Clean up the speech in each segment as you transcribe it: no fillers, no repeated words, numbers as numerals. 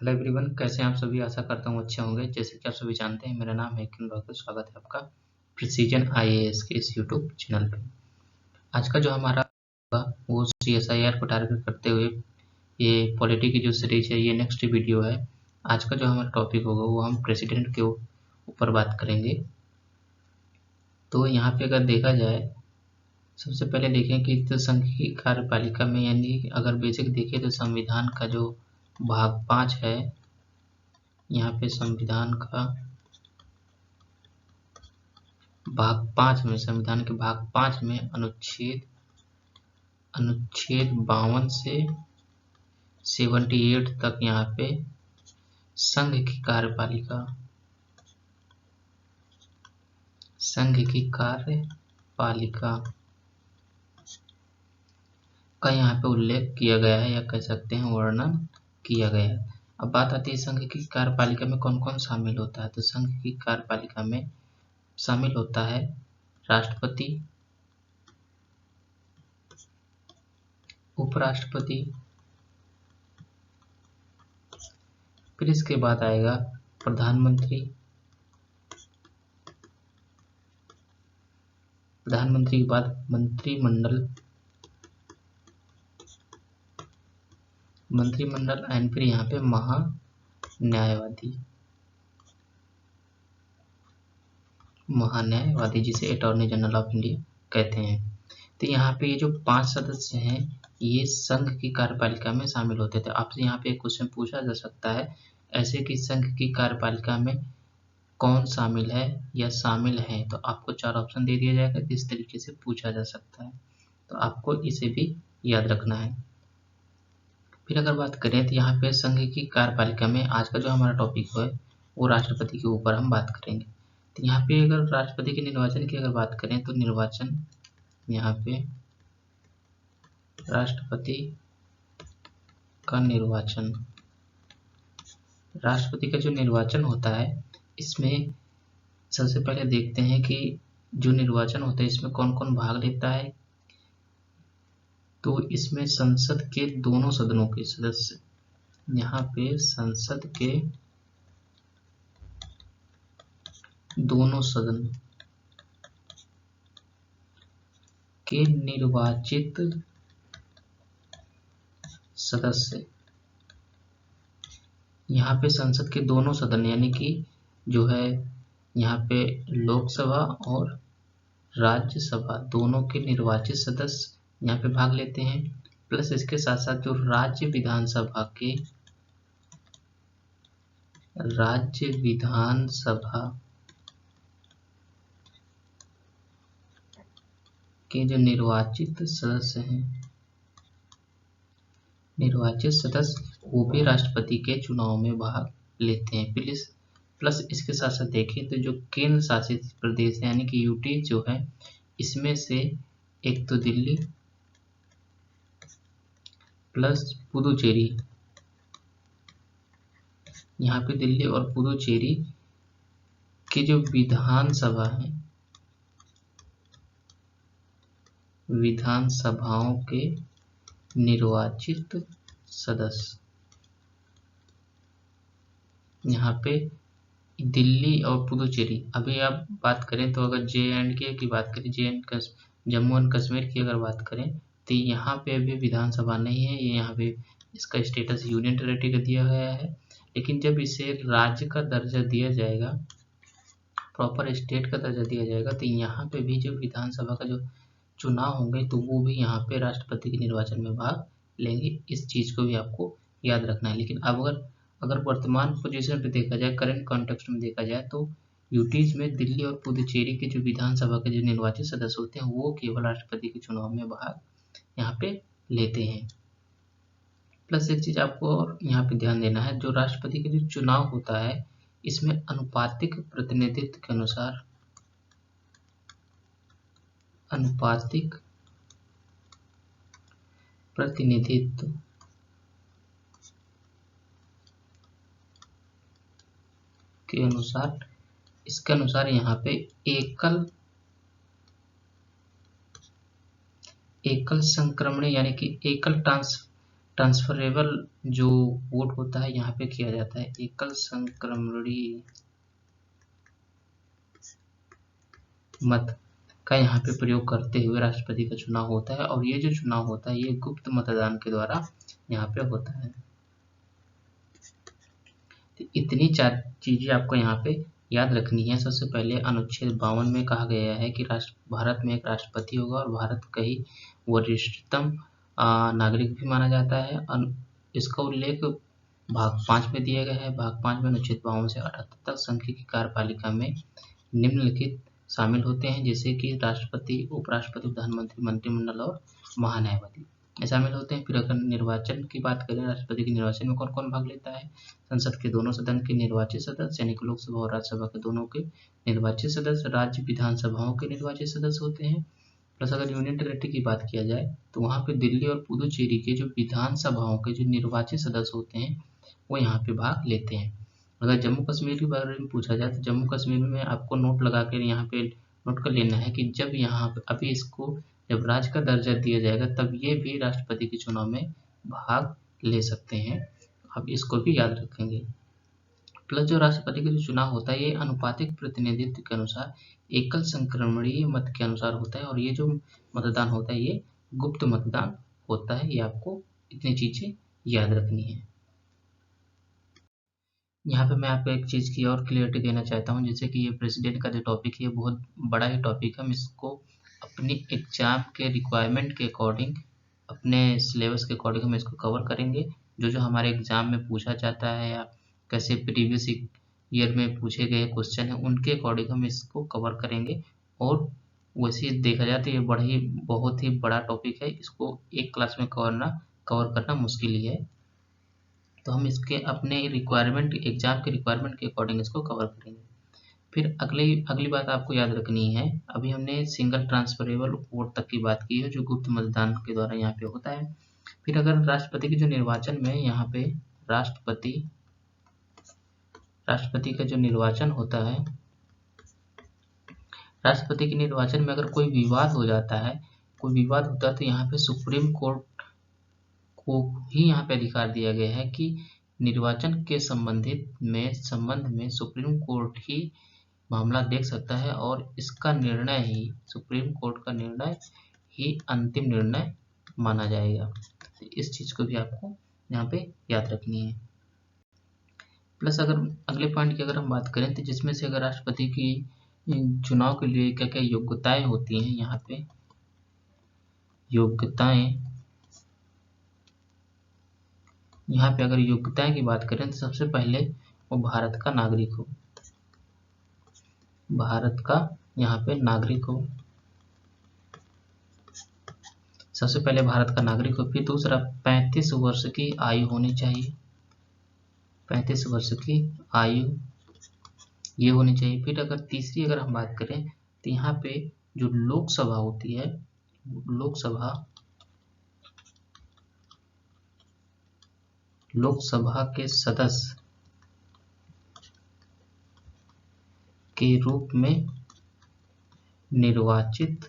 Hello everyone, कैसे हैं आप सभी। आशा करता हूँ अच्छे होंगे। जैसे कि आप सभी जानते हैं, मेरा नाम है किन रॉकेट। स्वागत है आपका प्रिसीजन आईएएस के इस यूट्यूब चैनल पे। आज का जो हमारा होगा वो सीएसआईआर को टारगेट करते हुए ये पॉलिटी की जो सीरीज है, ये नेक्स्ट वीडियो है। आज का जो हमारा टॉपिक होगा वो हम प्रेसिडेंट के ऊपर बात करेंगे। तो यहाँ पे अगर देखा जाए, सबसे पहले देखें कि तो संघ की कार्यपालिका में, यानी अगर बेसिक देखें तो संविधान का जो भाग 5 है, यहाँ पे संविधान का भाग 5 में, संविधान के भाग 5 में अनुच्छेद 52 से 78 तक यहाँ पे संघ की कार्यपालिका का यहाँ पे उल्लेख किया गया है, या कह सकते हैं वर्णन किया गया है। अब बात आती है संघ की कार्यपालिका में कौन कौन शामिल होता है। तो संघ की कार्यपालिका में शामिल होता है राष्ट्रपति, उपराष्ट्रपति, फिर इसके बाद आएगा प्रधानमंत्री, प्रधानमंत्री के बाद मंत्रिमंडल एंड फिर यहाँ पे महान्यायवादी जिसे अटॉर्नी जनरल ऑफ इंडिया कहते हैं। तो यहाँ पे ये जो 5 सदस्य हैं, ये संघ की कार्यपालिका में शामिल होते थे। आपसे यहाँ पे एक क्वेश्चन पूछा जा सकता है ऐसे कि संघ की कार्यपालिका में कौन शामिल है या शामिल है, तो आपको 4 ऑप्शन दे दिया जाएगा। इस तरीके से पूछा जा सकता है, तो आपको इसे भी याद रखना है। फिर अगर बात करें तो यहाँ पे संघ की कार्यपालिका में आज का जो हमारा टॉपिक है वो राष्ट्रपति के ऊपर हम बात करेंगे। तो यहाँ पे अगर राष्ट्रपति के निर्वाचन की अगर बात करें तो निर्वाचन, यहाँ पे राष्ट्रपति का निर्वाचन, राष्ट्रपति का जो निर्वाचन होता है, इसमें सबसे पहले देखते हैं कि जो निर्वाचन होता है इसमें कौन कौन भाग लेता है। तो इसमें संसद के दोनों सदनों के सदस्य, यहाँ पे संसद के दोनों सदन के निर्वाचित सदस्य, यहाँ पे संसद के दोनों सदन यानी कि जो है यहाँ पे लोकसभा और राज्यसभा दोनों के निर्वाचित सदस्य यहाँ पे भाग लेते हैं। प्लस इसके साथ साथ जो राज्य विधानसभा के जो निर्वाचित सदस्य वो भी राष्ट्रपति के चुनाव में भाग लेते हैं। प्लस इसके साथ साथ देखें तो जो केंद्र शासित प्रदेश यानी कि यूटी जो है, इसमें से एक तो दिल्ली प्लस पुदुचेरी, यहाँ पे दिल्ली और पुदुचेरी की जो विधानसभाओं के निर्वाचित सदस्य, यहाँ पे दिल्ली और पुदुचेरी। अभी आप बात करें तो अगर जे.एंड.के की बात करें, जम्मू एंड कश्मीर की अगर बात करें, तो यहाँ पे अभी विधानसभा नहीं है। ये यहाँ पे इसका स्टेटस यूनियन टेरिटरी का दिया गया है, लेकिन जब इसे राज्य का दर्जा दिया जाएगा, प्रॉपर स्टेट का दर्जा दिया जाएगा, तो यहाँ पे भी जो विधानसभा का जो चुनाव होंगे तो वो भी यहाँ पे राष्ट्रपति के निर्वाचन में भाग लेंगे। इस चीज को भी आपको याद रखना है। लेकिन अब अगर वर्तमान पोजीशन पे देखा जाए, करंट कॉन्टेक्स्ट में देखा जाए, तो यूटीज में दिल्ली और पुदुचेरी के जो विधानसभा के जो निर्वाचित सदस्य होते हैं वो केवल राष्ट्रपति के चुनाव में भाग यहाँ पे लेते हैं। प्लस एक चीज आपको और यहाँ पे ध्यान देना है, जो राष्ट्रपति का जो चुनाव होता है इसमें अनुपातिक प्रतिनिधित्व के अनुसार इसके अनुसार यहाँ पे एकल संक्रमण यानी कि एकल ट्रांसफरेबल जो वोट होता है यहाँ पे किया जाता है, एकल संक्रमणीय मत का यहाँ पे प्रयोग करते हुए राष्ट्रपति का चुनाव होता है, और ये जो चुनाव होता है ये गुप्त मतदान के द्वारा यहाँ पे होता है। तो इतनी 4 चीजें आपको यहाँ पे याद रखनी है। सबसे पहले अनुच्छेद 52 में कहा गया है कि भारत में एक राष्ट्रपति होगा और भारत का ही वरिष्ठतम नागरिक भी माना जाता है। इसका उल्लेख भाग 5 में दिया गया है। भाग 5 में अनुच्छेद 52 से 78 तक संघ की कार्यपालिका में निम्नलिखित शामिल होते हैं, जैसे कि राष्ट्रपति, उपराष्ट्रपति, प्रधानमंत्री, मंत्रिमंडल और महान्यायवादी शामिल होते हैं। फिर अगर निर्वाचन की बात करें, राष्ट्रपति के निर्वाचन में कौन कौन भाग लेता है? संसद के दोनों सदन के निर्वाचित सदस्य यानी कि लोकसभा और राज्यसभा के दोनों के निर्वाचित सदस्य, राज्य विधानसभाओं के निर्वाचित सदस्य होते हैं। प्लस अगर यूनियन टेरिटरी की बात किया जाए तो वहाँ पे दिल्ली और पुदुचेरी के जो विधानसभाओं के जो निर्वाचित सदस्य होते हैं वो यहाँ पे भाग लेते हैं। अगर जम्मू कश्मीर के बारे में पूछा जाए तो जम्मू कश्मीर में आपको नोट लगा कर यहाँ पे नोट कर लेना है कि जब यहाँ पे अभी इसको जब राज्य का दर्जा दिया जाएगा तब ये भी राष्ट्रपति के चुनाव में भाग ले सकते हैं। अब इसको भी याद रखेंगे। प्लस जो राष्ट्रपति का जो चुनाव होता है ये अनुपातिक प्रतिनिधित्व के अनुसार एकल संक्रमणीय मत के अनुसार होता है, और ये जो मतदान होता है ये गुप्त मतदान होता है। ये आपको इतनी चीजें याद रखनी है। यहाँ पे मैं आपको एक चीज़ की और क्लियरिटी देना चाहता हूँ, जैसे कि ये प्रेसिडेंट का जो टॉपिक है ये बहुत बड़ा ही टॉपिक है। हम इसको अपनी एग्जाम के रिक्वायरमेंट के अकॉर्डिंग, अपने सिलेबस के अकॉर्डिंग हम इसको कवर करेंगे। जो हमारे एग्जाम में पूछा जाता है या कैसे प्रीवियस ईयर में पूछे गए क्वेश्चन है उनके अकॉर्डिंग हम इसको कवर करेंगे। और वैसे देखा जाए तो ये बहुत ही बड़ा टॉपिक है, इसको एक क्लास में कवर करना मुश्किल ही है। तो हम इसके अपने रिक्वायरमेंट, एग्जाम के रिक्वायरमेंट के अकॉर्डिंग इसको कवर करेंगे। फिर अगली बात आपको याद रखनी है, अभी हमने सिंगल ट्रांसफरेबल वोट तक की बात की है जो गुप्त मतदान के द्वारा यहाँ पे होता है। फिर अगर राष्ट्रपति के जो निर्वाचन में यहाँ पे राष्ट्रपति का जो निर्वाचन होता है, राष्ट्रपति के निर्वाचन में अगर कोई विवाद होता है तो यहाँ पे सुप्रीम कोर्ट को ही यहाँ पे अधिकार दिया गया है कि निर्वाचन के संबंध में सुप्रीम कोर्ट ही मामला देख सकता है, और इसका निर्णय ही, सुप्रीम कोर्ट का निर्णय ही अंतिम निर्णय माना जाएगा। तो इस चीज को भी आपको यहाँ पे याद रखनी है। प्लस अगर अगले पॉइंट की अगर हम बात करें तो जिसमें से अगर राष्ट्रपति की चुनाव के लिए क्या क्या योग्यताएं होती हैं, यहाँ पे अगर योग्यताएं की बात करें तो सबसे पहले वो भारत का नागरिक हो, सबसे पहले भारत का नागरिक हो। फिर दूसरा 35 वर्ष की आयु होनी चाहिए, 35 वर्ष की आयु ये होनी चाहिए। फिर अगर तीसरी अगर हम बात करें तो यहाँ पे जो लोकसभा होती है, लोकसभा के सदस्य के रूप में निर्वाचित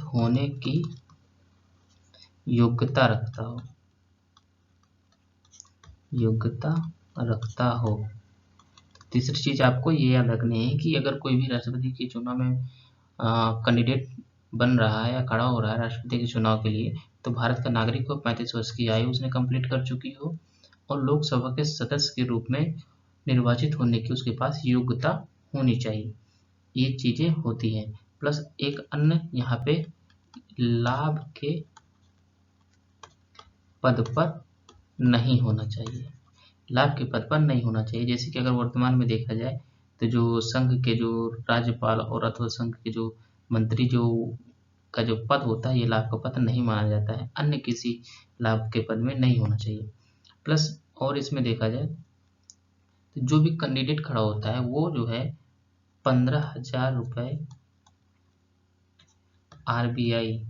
होने की योग्यता रखता हो। तीसरी चीज आपको ये याद रखनी है कि अगर कोई भी राष्ट्रपति के चुनाव में कैंडिडेट बन रहा है या खड़ा हो रहा है राष्ट्रपति के चुनाव के लिए, तो भारत का नागरिक हो, 35 वर्ष की आयु उसने कंप्लीट कर चुकी हो, और लोकसभा के सदस्य के रूप में निर्वाचित होने की उसके पास योग्यता होनी चाहिए। ये चीजें होती हैं। प्लस एक अन्य यहाँ पे लाभ के पद पर नहीं होना चाहिए, जैसे कि अगर वर्तमान में देखा जाए तो जो संघ के जो राज्यपाल और अथवा संघ के जो मंत्री का जो पद होता है ये लाभ का पद नहीं माना जाता है, अन्य किसी लाभ के पद में नहीं होना चाहिए। प्लस और इसमें देखा जाए तो जो भी कैंडिडेट खड़ा होता है वो जो है 15,000 रुपए आरबीआई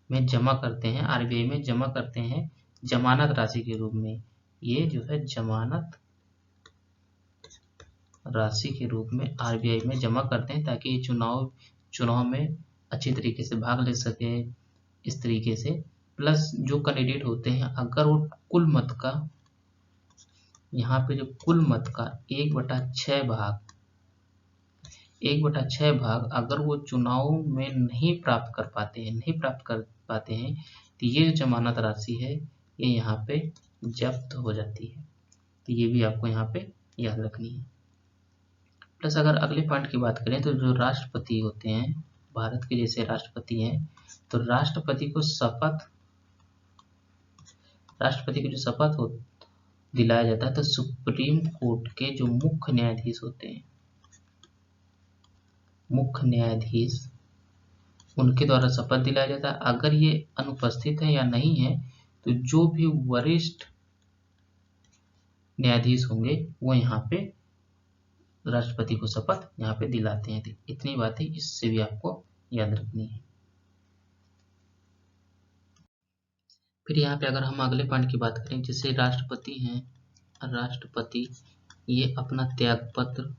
में जमा करते हैं जमानत राशि के रूप में। ये जो है जमानत राशि के रूप में आरबीआई में जमा करते हैं ताकि चुनाव में अच्छी तरीके से भाग ले सके, इस तरीके से। प्लस जो कैंडिडेट होते हैं अगर वो कुल मत का, यहाँ पे जो कुल मत का 1/6 भाग अगर वो चुनाव में नहीं प्राप्त कर पाते हैं तो ये जो जमानत राशि है ये यहाँ पे जब्त हो जाती है। तो ये भी आपको यहाँ पे याद रखनी है। प्लस अगर अगले पॉइंट की बात करें तो जो राष्ट्रपति होते हैं, भारत के जैसे राष्ट्रपति हैं, तो राष्ट्रपति को जो शपथ हो दिलाया जाता है तो सुप्रीम कोर्ट के जो मुख्य न्यायाधीश होते हैं, उनके द्वारा शपथ दिलाया जाता है। अगर ये अनुपस्थित है या नहीं है तो जो भी वरिष्ठ न्यायाधीश होंगे वो यहाँ पे राष्ट्रपति को शपथ यहाँ पे दिलाते हैं। तो इतनी बातें इससे भी आपको याद रखनी है। फिर यहाँ पे अगर हम अगले पॉइंट की बात करें, जैसे राष्ट्रपति हैं, राष्ट्रपति ये अपना त्यागपत्र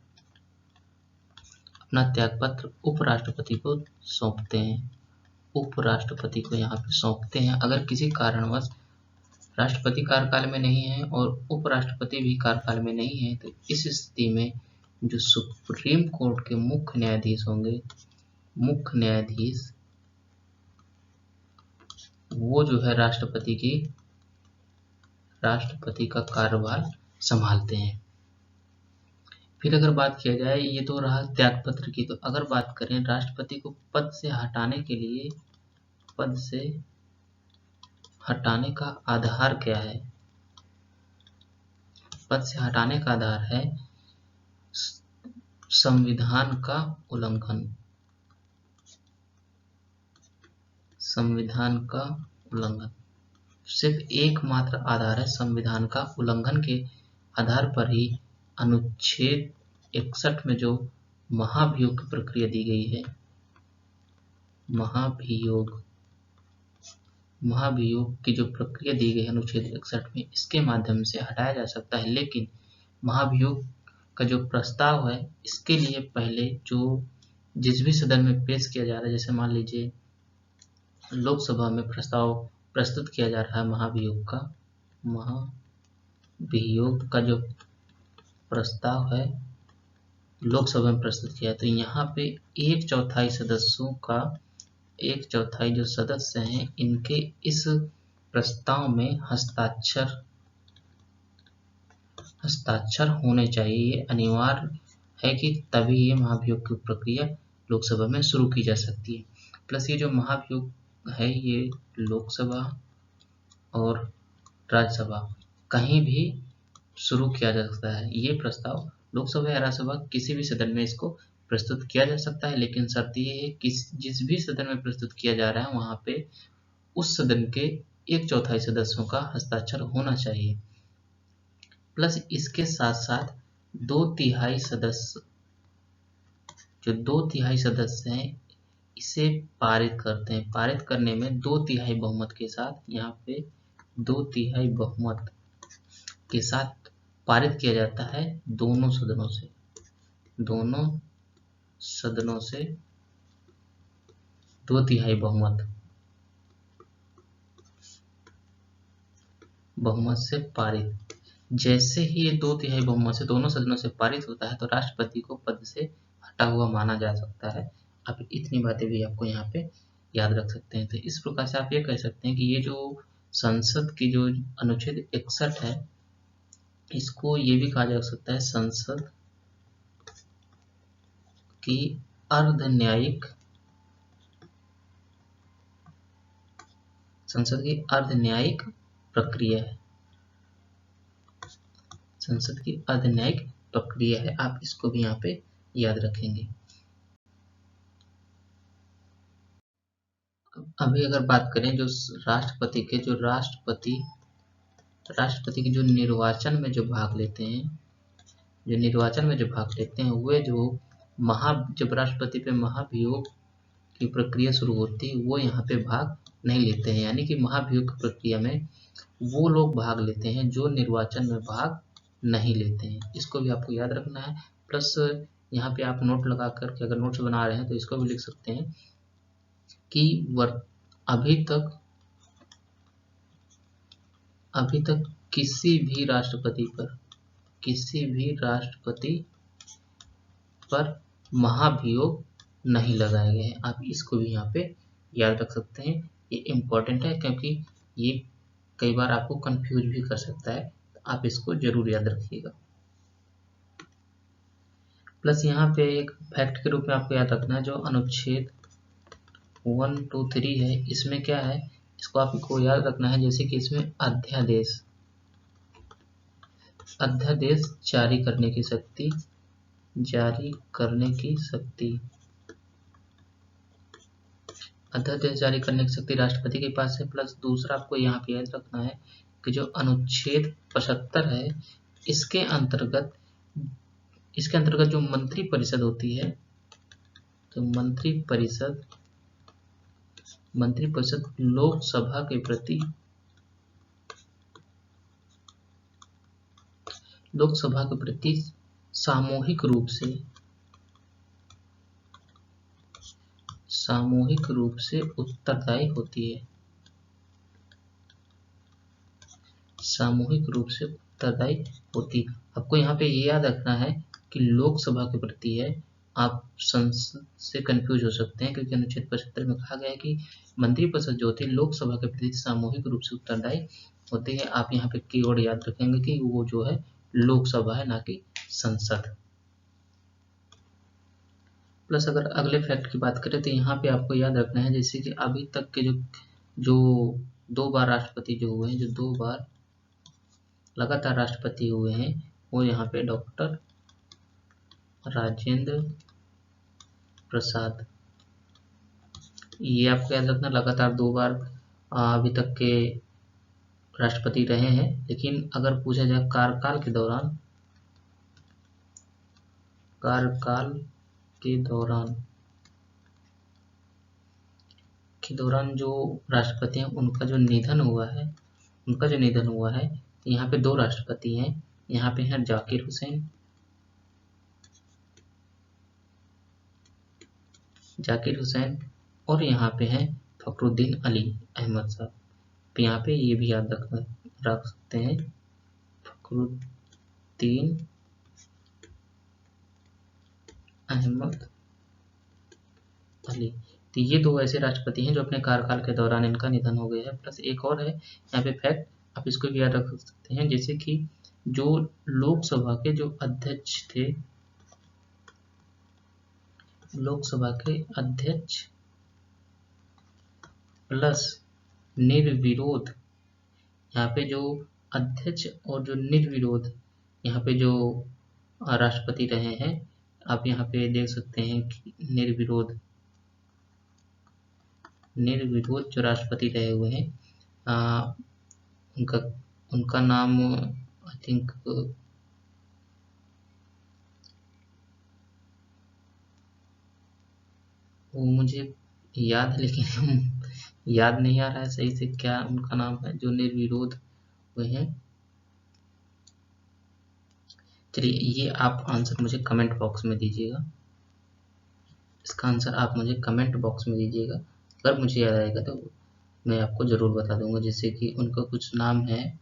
उपराष्ट्रपति को सौंपते हैं, उपराष्ट्रपति को यहाँ पे सौंपते हैं। अगर किसी कारणवश राष्ट्रपति कार्यकाल में नहीं है और उपराष्ट्रपति भी कार्यकाल में नहीं है तो इस स्थिति में जो सुप्रीम कोर्ट के मुख्य न्यायाधीश होंगे, मुख्य न्यायाधीश वो जो है राष्ट्रपति का कार्यभार संभालते हैं। फिर अगर बात किया जाए, ये तो रहा त्यागपत्र की, तो अगर बात करें राष्ट्रपति को पद से हटाने के लिए, पद से हटाने का आधार क्या है? पद से हटाने का आधार है संविधान का उल्लंघन, संविधान का उल्लंघन। सिर्फ एकमात्र आधार है संविधान का उल्लंघन के आधार पर ही अनुच्छेद 61 में जो महाभियोग की प्रक्रिया दी गई है, महाभियोग की जो प्रक्रिया दी गई है अनुच्छेद 61 में, इसके माध्यम से हटाया जा सकता है। लेकिन महाभियोग का जो प्रस्ताव है इसके लिए पहले जो जिस भी सदन में पेश किया जा रहा है, जैसे मान लीजिए लोकसभा में प्रस्ताव प्रस्तुत किया जा रहा है महाभियोग का जो प्रस्ताव है लोकसभा में प्रस्तुत किया, तो यहाँ पे 1/4 सदस्यों का, 1/4 जो सदस्य हैं इनके इस प्रस्ताव में हस्ताक्षर होने चाहिए। ये अनिवार्य है कि तभी ये महाभियोग की प्रक्रिया लोकसभा में शुरू की जा सकती है। प्लस ये जो महाभियोग है ये लोकसभा और राज्यसभा कहीं भी शुरू किया जा सकता है। ये प्रस्ताव लोकसभा या राज्यसभा किसी भी सदन में इसको प्रस्तुत किया जा सकता है, लेकिन शर्त ये है कि जिस भी सदन में प्रस्तुत किया जा रहा है वहाँ पे उस सदन के 1/4 सदस्यों का हस्ताक्षर होना चाहिए। प्लस इसके साथ साथ 2/3 सदस्य, जो 2/3 सदस्य हैं इसे पारित करते हैं। पारित करने में 2/3 बहुमत के साथ, यहाँ पे 2/3 बहुमत के साथ पारित किया जाता है दोनों सदनों से, 2/3 बहुमत से पारित। जैसे ही ये 2/3 बहुमत से दोनों सदनों से पारित होता है तो राष्ट्रपति को पद से हटा हुआ माना जा सकता है। अब इतनी बातें भी आपको यहाँ पे याद रख सकते हैं। तो इस प्रकार से आप ये कह सकते हैं कि ये जो संसद की जो अनुच्छेद 61 है इसको ये भी कहा जा सकता है संसद की अर्धन्यायिक प्रक्रिया है, संसद की अर्धन्यायिक प्रक्रिया है। आप इसको भी यहाँ पे याद रखेंगे। अभी अगर बात करें जो राष्ट्रपति के जो निर्वाचन में जो भाग लेते हैं, वे जो जब राष्ट्रपति पे महाभियोग की प्रक्रिया शुरू होती है वो यहाँ पे भाग नहीं लेते हैं। यानी कि महाभियोग की प्रक्रिया में वो लोग भाग लेते हैं जो निर्वाचन में भाग नहीं लेते हैं। इसको भी आपको याद रखना है। प्लस यहाँ पे आप नोट लगा करके अगर नोट्स बना रहे हैं तो इसको भी लिख सकते हैं कि अभी तक किसी भी राष्ट्रपति पर महाभियोग नहीं लगाए गए हैं। आप इसको भी यहाँ पे याद रख सकते हैं। ये इम्पोर्टेंट है क्योंकि ये कई बार आपको कंफ्यूज भी कर सकता है, तो आप इसको जरूर याद रखिएगा। प्लस यहाँ पे एक फैक्ट के रूप में आपको याद रखना है, जो अनुच्छेद 123 है, इसमें क्या है, इसको आपको याद रखना है। जैसे कि इसमें अध्यादेश जारी करने की शक्ति अध्यादेश जारी करने की शक्ति राष्ट्रपति के पास है। प्लस दूसरा आपको यहाँ पे याद रखना है कि जो अनुच्छेद 75 है, इसके अंतर्गत जो मंत्रिपरिषद होती है, तो मंत्रिपरिषद लोकसभा के प्रति सामूहिक रूप से उत्तरदायी होती है। आपको यहाँ पे ये याद रखना है कि लोकसभा के प्रति है, आप संसद से कंफ्यूज हो सकते हैं, क्योंकि अनुच्छेद 75 में कहा गया है कि मंत्रिपरिषद जो होती है लोकसभा के प्रति सामूहिक रूप से उत्तरदायी होती है। आप यहाँ पे कीवर्ड याद रखेंगे कि वो जो है लोकसभा है, ना कि संसद। प्लस अगर अगले फैक्ट की बात करें तो यहाँ पे आपको याद रखना है, जैसे कि अभी तक के जो 2 बार राष्ट्रपति जो हुए हैं, जो 2 बार लगातार राष्ट्रपति हुए हैं, वो यहाँ पे डॉक्टर राजेंद्र प्रसाद, ये आपको याद रखना, लगातार 2 बार अभी तक के राष्ट्रपति रहे हैं। लेकिन अगर पूछा जाए कार्यकाल के दौरान जो राष्ट्रपति हैं उनका जो निधन हुआ है, यहाँ पे 2 राष्ट्रपति हैं। यहाँ पे हैं जाकिर हुसैन और यहाँ पे हैं फखरुद्दीन अली अहमद साहब। तो यहाँ पे ये भी याद रख सकते हैं, फखरुद्दीन अहमद अली। तो ये 2 ऐसे राष्ट्रपति हैं जो अपने कार्यकाल के दौरान इनका निधन हो गया है। प्लस एक और है यहाँ पे फैक्ट, आप इसको भी याद रख सकते हैं, जैसे कि जो लोकसभा के जो अध्यक्ष थे, लोकसभा के अध्यक्ष प्लस निर्विरोध, यहाँ पे जो अध्यक्ष और जो निर्विरोध यहाँ पे जो राष्ट्रपति रहे हैं, आप यहाँ पे देख सकते हैं कि निर्विरोध जो राष्ट्रपति रहे हुए हैं, उनका नाम आई थिंक वो मुझे याद है, लेकिन याद नहीं आ रहा है सही से क्या उनका नाम है, जो निर्विरोध हुए हैं। चलिए, ये आप आंसर मुझे कमेंट बॉक्स में दीजिएगा, इसका आंसर आप मुझे कमेंट बॉक्स में दीजिएगा। अगर मुझे याद आएगा तो मैं आपको ज़रूर बता दूंगा। जैसे कि उनका कुछ नाम है,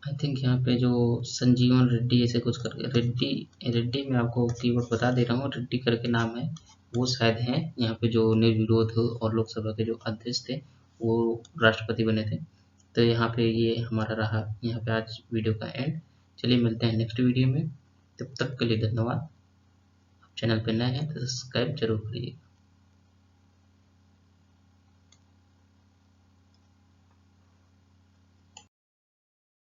आई थिंक यहाँ पे जो संजीवन रेड्डी ऐसे कुछ करके, रेड्डी मैं आपको कीवर्ड बता दे रहा हूँ, रेड्डी करके नाम है, वो शायद हैं यहाँ पे जो निर्विरोध और लोकसभा के जो अध्यक्ष थे वो राष्ट्रपति बने थे। तो यहाँ पे ये हमारा रहा यहाँ पे आज वीडियो का एंड। चलिए मिलते हैं नेक्स्ट वीडियो में, तब तक के लिए धन्यवाद। आप चैनल पर नए हैं तो सब्सक्राइब जरूर करिए।